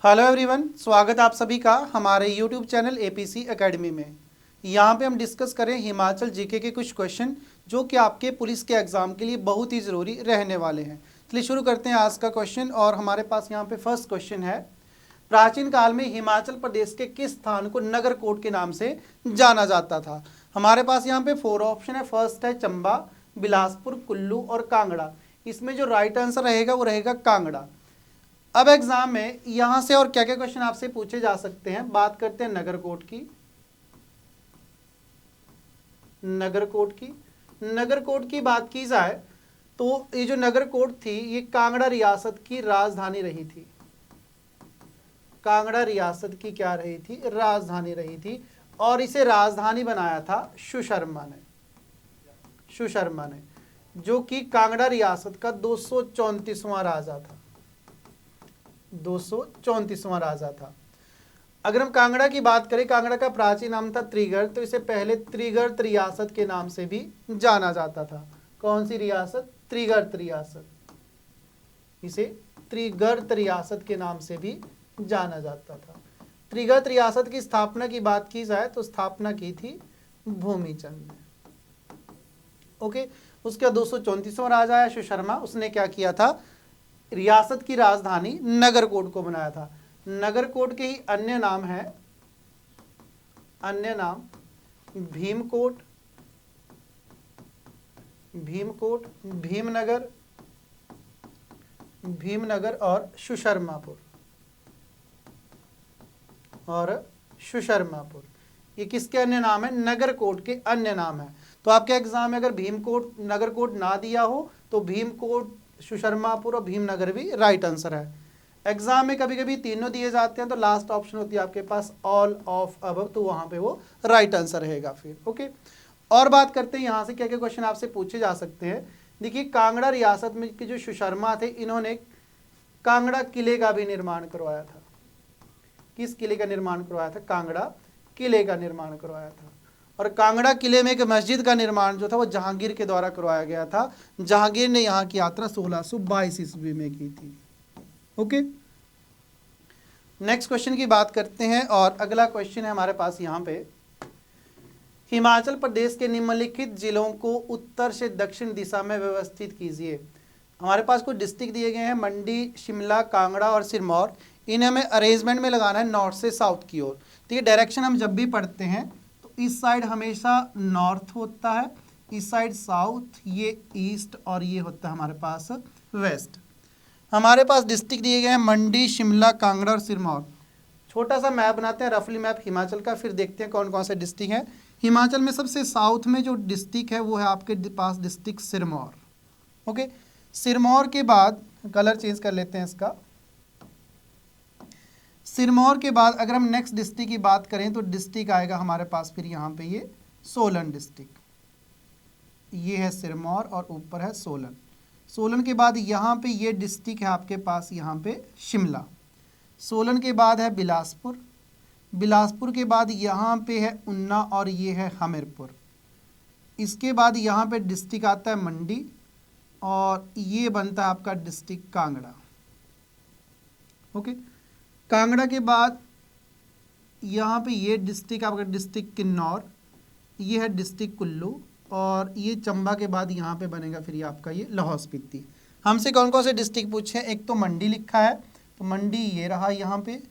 Hello everyone, स्वागत आप सभी का हमारे यूट्यूब चैनल एपीसी एकेडमी में। यहाँ पे हम डिस्कस करें हिमाचल जीके के कुछ क्वेश्चन जो कि आपके पुलिस के एग्जाम के लिए बहुत ही ज़रूरी रहने वाले हैं। चलिए शुरू करते हैं आज का क्वेश्चन। और हमारे पास यहाँ पे फर्स्ट क्वेश्चन है, प्राचीन काल में हिमाचल प्रदेश के किस स्थान को नगरकोट के नाम से जाना जाता था। हमारे पास यहाँ पे 4 ऑप्शन है। फर्स्ट है चंबा, बिलासपुर, कुल्लू और कांगड़ा। इसमें जो राइट आंसर रहेगा वो रहेगा कांगड़ा। अब एग्जाम में यहां से और क्या क्या क्वेश्चन आपसे पूछे जा सकते हैं। बात करते हैं नगरकोट की। नगरकोट की बात की जाए तो ये जो नगरकोट थी ये कांगड़ा रियासत की राजधानी रही थी। कांगड़ा रियासत की क्या रही थी? राजधानी रही थी। और इसे राजधानी बनाया था सुशर्मा ने, जो कि कांगड़ा रियासत का 234वां राजा था। 234वां राजा था। अगर हम कांगड़ा की बात करें, कांगड़ा का प्राचीन नाम था त्रिगर्त, तो इसे पहले त्रिगर्त रियासत के नाम से भी जाना जाता था। कौन सी रियासत? त्रिगर्त रियासत। इसे त्रिगर्त रियासत के नाम से भी जाना जाता था। त्रिगर्त रियासत की स्थापना की बात की जाए तो स्थापना की थी भूमिचंद ने। ओके, उसका 234वां राजा है सुशर्मा, उसने क्या किया था? रियासत की राजधानी नगरकोट को बनाया था। नगरकोट के ही अन्य नाम भीमकोट, भीमनगर और सुशर्मापुर। ये किसके अन्य नाम है? नगरकोट के अन्य नाम है। तो आपके एग्जाम में अगर भीमकोट नगरकोट ना दिया हो तो भीमकोट, सुशर्मापुर और भीमनगर भी राइट आंसर है। एग्जाम में कभी कभी तीनों दिए जाते हैं तो लास्ट ऑप्शन होती है आपके पास ऑल ऑफ अबव, तो वहां पे वो राइट आंसर रहेगा फिर। ओके, और बात करते हैं यहाँ से क्या क्या क्वेश्चन आपसे पूछे जा सकते हैं। देखिए, कांगड़ा रियासत में के जो सुशर्मा थे, इन्होंने कांगड़ा किले का भी निर्माण करवाया था। किस किले का निर्माण करवाया था? कांगड़ा किले का निर्माण करवाया था। और कांगड़ा किले में एक मस्जिद का निर्माण जो था वो जहांगीर के द्वारा करवाया गया था। जहांगीर ने यहाँ की यात्रा 1622 ईस्वी में की थी। ओके, नेक्स्ट क्वेश्चन की बात करते हैं। और अगला क्वेश्चन है हमारे पास यहाँ पे, हिमाचल प्रदेश के निम्नलिखित जिलों को उत्तर से दक्षिण दिशा में व्यवस्थित कीजिए। हमारे पास कुछ डिस्ट्रिक्ट दिए गए हैं, मंडी, शिमला, कांगड़ा और सिरमौर। इन्हें हमें अरेंजमेंट में लगाना है नॉर्थ से साउथ की ओर। तो ये डायरेक्शन हम जब भी पढ़ते हैं तो इस साइड हमेशा नॉर्थ होता है, इस साइड साउथ, ये ईस्ट और ये होता है हमारे पास वेस्ट। हमारे पास डिस्ट्रिक्ट दिए गए हैं मंडी, शिमला, कांगड़ा और सिरमौर। छोटा सा मैप बनाते हैं, रफली मैप हिमाचल का, फिर देखते हैं कौन कौन से डिस्ट्रिक्ट हैं। हिमाचल में सबसे साउथ में जो डिस्ट्रिक्ट है वो है आपके पास डिस्ट्रिक्ट सिरमौर। ओके, सिरमौर के बाद कलर चेंज कर लेते हैं इसका। सिरमौर के बाद अगर हम नेक्स्ट डिस्ट्रिक्ट की बात करें तो डिस्ट्रिक्ट आएगा हमारे पास फिर यहाँ पे ये सोलन डिस्ट्रिक्ट। ये है सिरमौर और ऊपर है सोलन। सोलन के बाद यहाँ पे ये डिस्ट्रिक्ट है आपके पास यहाँ पे शिमला। सोलन के बाद है बिलासपुर। बिलासपुर के बाद यहाँ पे है ऊना और ये है हमीरपुर। इसके बाद यहाँ पे डिस्ट्रिक्ट आता है मंडी और ये बनता है आपका डिस्ट्रिक्ट कांगड़ा। ओके, कांगड़ा के बाद यहाँ पे ये डिस्ट्रिक्ट आपका डिस्ट्रिक्ट किन्नौर, ये है डिस्ट्रिक्ट कुल्लू और ये चंबा के बाद यहाँ पे बनेगा फिर ये आपका ये लाहौल स्पीति। हमसे कौन कौन से डिस्ट्रिक्ट पूछे हैं? एक तो मंडी लिखा है तो मंडी ये रहा यहाँ पे।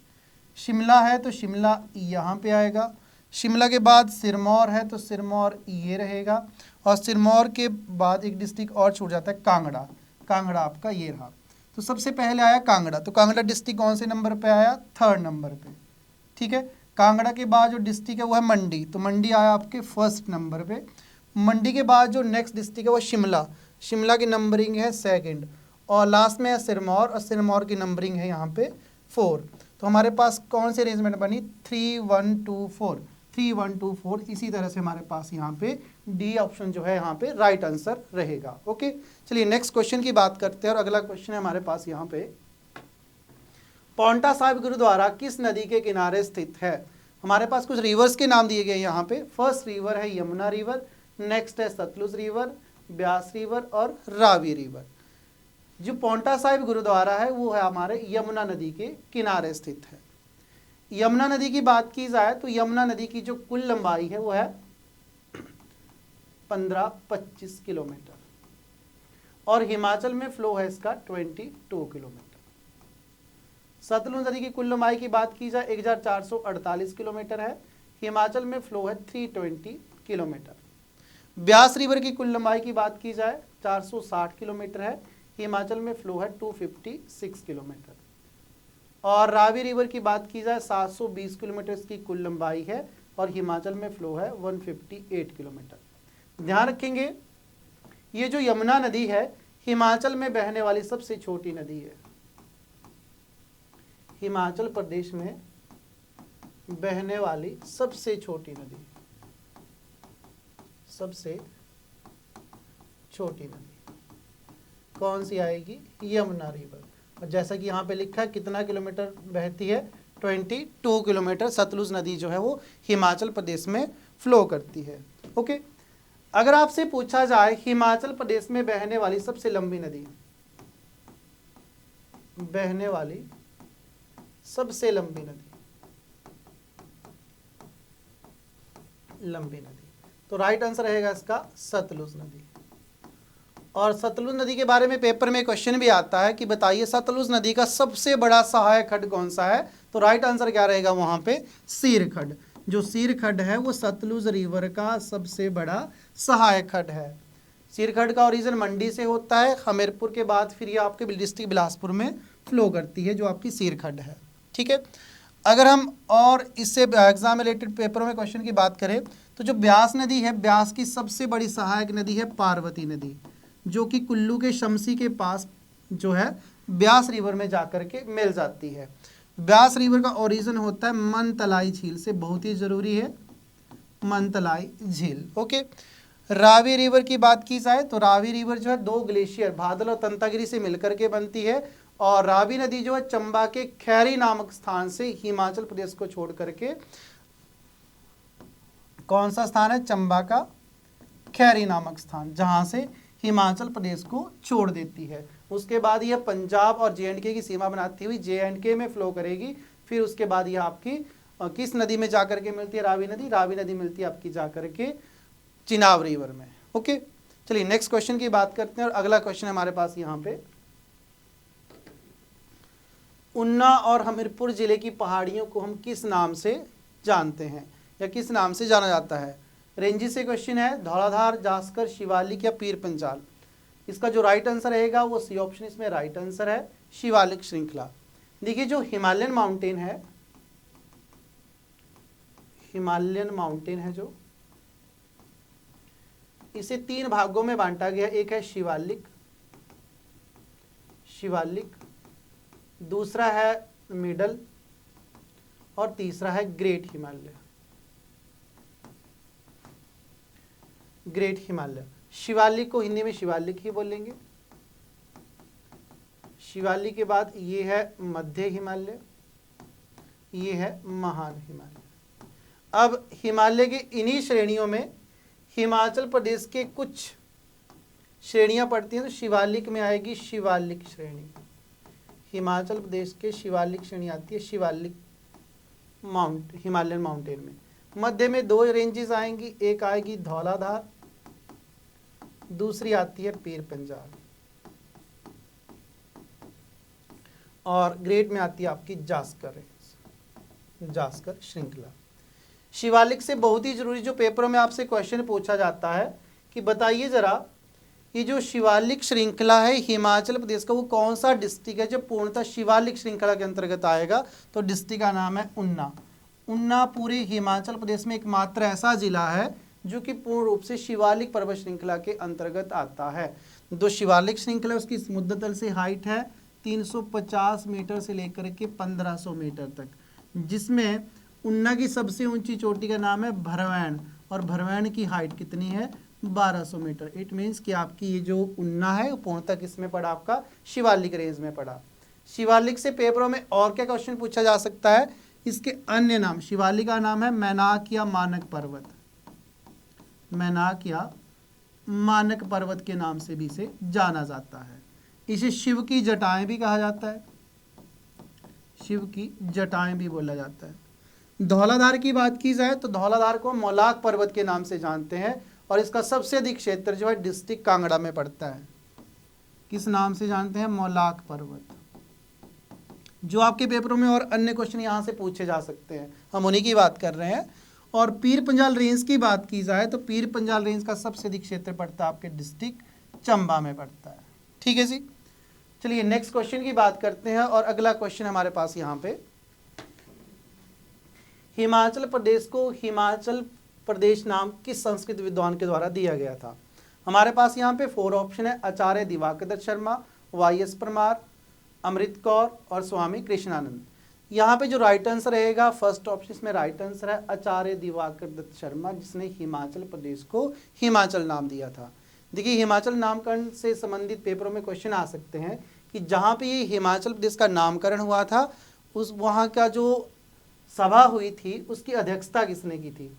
शिमला है तो शिमला यहाँ पे आएगा। शिमला के बाद सिरमौर है तो सिरमौर ये रहेगा। और सिरमौर के बाद एक डिस्ट्रिक्ट और छूट जाता है कांगड़ा। कांगड़ा आपका ये रहा। तो सबसे पहले आया कांगड़ा, तो कांगड़ा डिस्ट्रिक्ट कौन से नंबर पे आया? 3rd नंबर पे। ठीक है, कांगड़ा के बाद जो डिस्ट्रिक्ट है वो है मंडी, तो मंडी आया आपके 1st नंबर पे। मंडी के बाद जो नेक्स्ट डिस्ट्रिक्ट है वो शिमला। शिमला की नंबरिंग है 2nd और लास्ट में है सिरमौर और सिरमौर की नंबरिंग है यहाँ पे 4। तो हमारे पास कौन सी अरेंजमेंट बनी? 3 1 2 4, 3 1 2 4। इसी तरह से हमारे पास यहाँ पे डी ऑप्शन जो है यहाँ पे राइट आंसर रहेगा। ओके, चलिए नेक्स्ट क्वेश्चन की बात करते हैं। और अगला क्वेश्चन है हमारे पास यहाँ पे, पांवटा साहिब गुरुद्वारा किस नदी के किनारे स्थित है? हमारे पास कुछ रिवर्स के नाम दिए गए हैं यहाँ पे। फर्स्ट रिवर है यमुना रिवर, नेक्स्ट है सतलुज रिवर, ब्यास रिवर और रावी रिवर। जो पौंटा साहिब गुरुद्वारा है वो है हमारे यमुना नदी के किनारे स्थित है। यमुना नदी की बात की जाए तो यमुना नदी की जो कुल लंबाई है वो है 15-25 किलोमीटर और हिमाचल में फ्लो है इसका 22 किलोमीटर। सतलुज नदी की कुल लंबाई की बात की जाए 1448 किलोमीटर है, हिमाचल में फ्लो है 320 किलोमीटर। ब्यास रिवर की कुल लंबाई की बात की जाए 460 किलोमीटर है, हिमाचल में फ्लो है 256 किलोमीटर। और रावी रिवर की बात की जाए 720 किलोमीटर की कुल लंबाई है और हिमाचल में फ्लो है 158 किलोमीटर। ध्यान रखेंगे ये जो यमुना नदी है हिमाचल में बहने वाली सबसे छोटी नदी है। हिमाचल प्रदेश में बहने वाली सबसे छोटी नदी, सबसे छोटी नदी कौन सी आएगी? यमुना रिवर। और जैसा कि यहाँ पे लिखा है कितना किलोमीटर बहती है? 22 किलोमीटर सतलुज नदी जो है वो हिमाचल प्रदेश में फ्लो करती है। ओके, अगर आपसे पूछा जाए हिमाचल प्रदेश में बहने वाली सबसे लंबी नदी, बहने वाली सबसे लंबी नदी, लंबी नदी, तो राइट आंसर रहेगा इसका सतलुज नदी। और सतलुज नदी के बारे में पेपर में क्वेश्चन भी आता है कि बताइए सतलुज नदी का सबसे बड़ा सहायक खड्ड कौन सा है? तो राइट आंसर क्या रहेगा वहां पे? सीर खड्ड। जो सीर खड्ड है वो सतलुज रिवर का सबसे बड़ा सहायक खड्ड है। सीर खड्ड का ओरिजिन मंडी से होता है, हमीरपुर के बाद फिर ये आपके डिस्ट्रिक्ट बिलासपुर में फ्लो करती है जो आपकी सीर खड्ड है। ठीक है, अगर हम और इससे एग्जाम रिलेटेड पेपरों में क्वेश्चन की बात करें तो जो ब्यास नदी है, ब्यास की सबसे बड़ी सहायक नदी है पार्वती नदी, जो कि कुल्लू के शमसी के पास जो है ब्यास रिवर में जाकर के मिल जाती है। ब्यास रिवर का ओरिजिन होता है मनतलाई झील से, बहुत ही जरूरी है मनतलाई झील। ओके, रावी रिवर की बात की जाए तो रावी रिवर जो है दो ग्लेशियर बादल और तंतागिरी से मिलकर के बनती है और रावी नदी जो है चंबा के खैरी नामक स्थान से हिमाचल प्रदेश को छोड़ करके, कौन सा स्थान है? चंबा का खैरी नामक स्थान, जहां से हिमाचल प्रदेश को छोड़ देती है। उसके बाद यह पंजाब और जे.एंड.के की सीमा बनाती हुई जे.एंड.के में फ्लो करेगी। फिर उसके बाद यह आपकी किस नदी में जाकर के मिलती है? रावी नदी। रावी नदी मिलती है आपकी जाकर के चिनाब रिवर में। ओके, चलिए नेक्स्ट क्वेश्चन की बात करते हैं और अगला क्वेश्चन हमारे पास यहाँ पे, ऊना और हमीरपुर जिले की पहाड़ियों को हम किस नाम से जानते हैं या किस नाम से जाना जाता है? रेंजी से क्वेश्चन है, धौलाधार, जास्कर, शिवालिक या पीर पंजाल। इसका जो राइट आंसर रहेगा वो सी ऑप्शन इसमें राइट आंसर है, शिवालिक श्रृंखला। देखिए जो हिमालयन माउंटेन है, हिमालयन माउंटेन है जो, इसे 3 भागों में बांटा गया। एक है शिवालिक, शिवालिक, दूसरा है मिडल और तीसरा है ग्रेट हिमालय। ग्रेट हिमालय, शिवालिक को हिंदी में शिवालिक ही बोलेंगे। शिवालिक के बाद ये है मध्य हिमालय, ये है महान हिमालय। अब हिमालय के इन्हीं श्रेणियों में हिमाचल प्रदेश के कुछ श्रेणियां पड़ती हैं, तो शिवालिक में आएगी शिवालिक श्रेणी। हिमाचल प्रदेश के शिवालिक श्रेणी आती है शिवालिक हिमालयन माउंटेन में। मध्य में 2 रेंजेस आएंगी, एक आएगी धौलाधार, दूसरी आती है पीर पंजाल, और ग्रेट में आती है आपकी जास्कर रेंज, जास्कर श्रृंखला। शिवालिक से बहुत ही जरूरी जो पेपरों में आपसे क्वेश्चन पूछा जाता है कि बताइए जरा ये जो शिवालिक श्रृंखला है हिमाचल प्रदेश का, वो कौन सा डिस्ट्रिक्ट है जो पूर्णतः शिवालिक श्रृंखला के अंतर्गत आएगा? तो डिस्ट्रिक्ट का नाम है ऊना। ऊना पूरे हिमाचल प्रदेश में एकमात्र ऐसा जिला है जो कि पूर्ण रूप से शिवालिक पर्वत श्रृंखला के अंतर्गत आता है। जो शिवालिक श्रृंखला उसकी समुद्र तल से हाइट है 350 मीटर से लेकर के 1500 मीटर तक, जिसमें ऊना की सबसे ऊंची चोटी का नाम है भरवैन, और भरवैन की हाइट कितनी है? 1200 मीटर। इट मीन्स कि आपकी ये जो ऊना है वो पूर्णतः किस में पड़ा? आपका शिवालिक रेंज में पड़ा। शिवालिक से पेपरों में और क्या क्वेश्चन पूछा जा सकता है? इसके अन्य नाम, शिवालिक का नाम है मैनाक या मानक पर्वत, मैनाक या मानक पर्वत के नाम से भी इसे जाना जाता है। इसे शिव की जटाएं भी कहा जाता है, शिव की जटाएं भी बोला जाता है। धौलाधार की बात की जाए तो धौलाधार को मौलाक पर्वत के नाम से जानते हैं और इसका सबसे अधिक क्षेत्र जो है डिस्ट्रिक्ट कांगड़ा में पड़ता है। किस नाम से जानते हैं? मौलाक पर्वत। जो आपके पेपरों में और अन्य क्वेश्चन यहाँ से पूछे जा सकते हैं, हम उन्हीं की बात कर रहे हैं। और पीर पंजाल रेंज की बात की जाए तो पीर पंजाल रेंज का सबसे अधिक क्षेत्र पड़ता है आपके डिस्ट्रिक्ट चंबा में पड़ता है। ठीक है जी, चलिए नेक्स्ट क्वेश्चन की बात करते हैं। और अगला क्वेश्चन हमारे पास यहाँ पे, हिमाचल प्रदेश को हिमाचल प्रदेश नाम किस संस्कृत विद्वान के द्वारा दिया गया था? हमारे पास यहाँ पे 4 ऑप्शन है, आचार्य दिवाकर दत्त शर्मा, वाई.एस. परमार, अमृत कौर और स्वामी कृष्णानंद। यहाँ पे जो राइट आंसर रहेगा फर्स्ट ऑप्शन में राइट आंसर है आचार्य दिवाकर दत्त शर्मा, जिसने हिमाचल प्रदेश को हिमाचल नाम दिया था। देखिए हिमाचल नामकरण से संबंधित पेपरों में क्वेश्चन आ सकते हैं कि जहाँ पे ये हिमाचल प्रदेश का नामकरण हुआ था उस वहाँ का जो सभा हुई थी उसकी अध्यक्षता किसने की थी?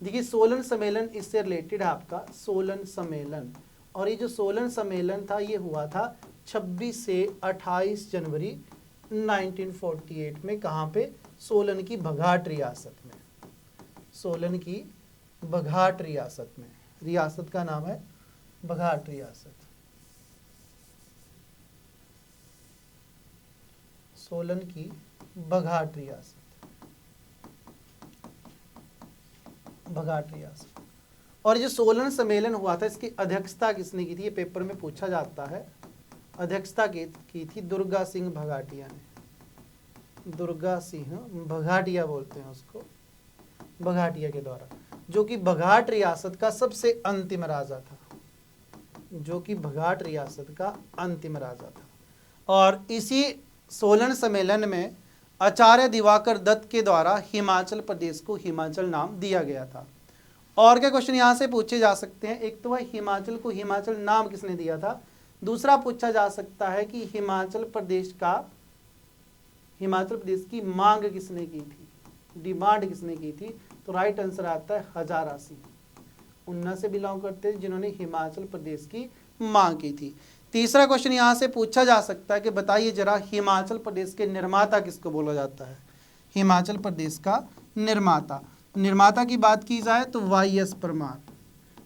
देखिए सोलन सम्मेलन इससे रिलेटेड है आपका, सोलन सम्मेलन। और ये जो सोलन सम्मेलन था ये हुआ था 26 से 28 जनवरी 1948 में। कहाँ पे? सोलन की बघाट रियासत में, सोलन की बघाट रियासत में। रियासत का नाम है बघाट रियासत, सोलन की बघाट रियासत, बघाट रियासत। और जो सोलन सम्मेलन हुआ था इसकी अध्यक्षता किसने की थी? ये पेपर में पूछा जाता है। अध्यक्षता की थी दुर्गा सिंह भगाटिया ने, दुर्गा सिंह भगाटिया बोलते हैं उसको, भगाटिया के द्वारा, जो कि बघाट रियासत का सबसे अंतिम राजा था, जो कि बघाट रियासत का अंतिम राजा था। और इसी सोलन सम्मेलन में आचार्य दिवाकर दत्त के द्वारा हिमाचल प्रदेश को हिमाचल नाम दिया गया था। और क्या क्वेश्चन यहाँ से पूछे जा सकते हैं? एक तो वह हिमाचल को हिमाचल नाम किसने दिया था, दूसरा पूछा जा सकता है कि हिमाचल प्रदेश की मांग किसने की थी, डिमांड किसने की थी? तो राइट आंसर आता है हजारा सिंह। उन्ना से बिलोंग करते हैं जिन्होंने हिमाचल प्रदेश की मांग की थी। तीसरा क्वेश्चन यहाँ से पूछा जा सकता है कि बताइए जरा हिमाचल प्रदेश के निर्माता किसको बोला जाता है? हिमाचल प्रदेश का निर्माता की बात की जाए तो वाई.एस. परमार,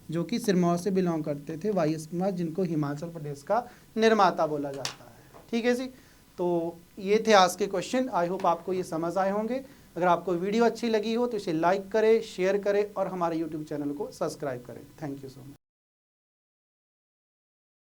जो कि सिरमौर से बिलोंग करते थे, वाई.एस. परमार, जिनको हिमाचल प्रदेश का निर्माता बोला जाता है। ठीक है जी, तो ये थे आज के क्वेश्चन। आई होप आपको ये समझ आए होंगे। अगर आपको वीडियो अच्छी लगी हो तो इसे लाइक करें, शेयर करें और हमारे यूट्यूब चैनल को सब्सक्राइब करें। Thank you so much.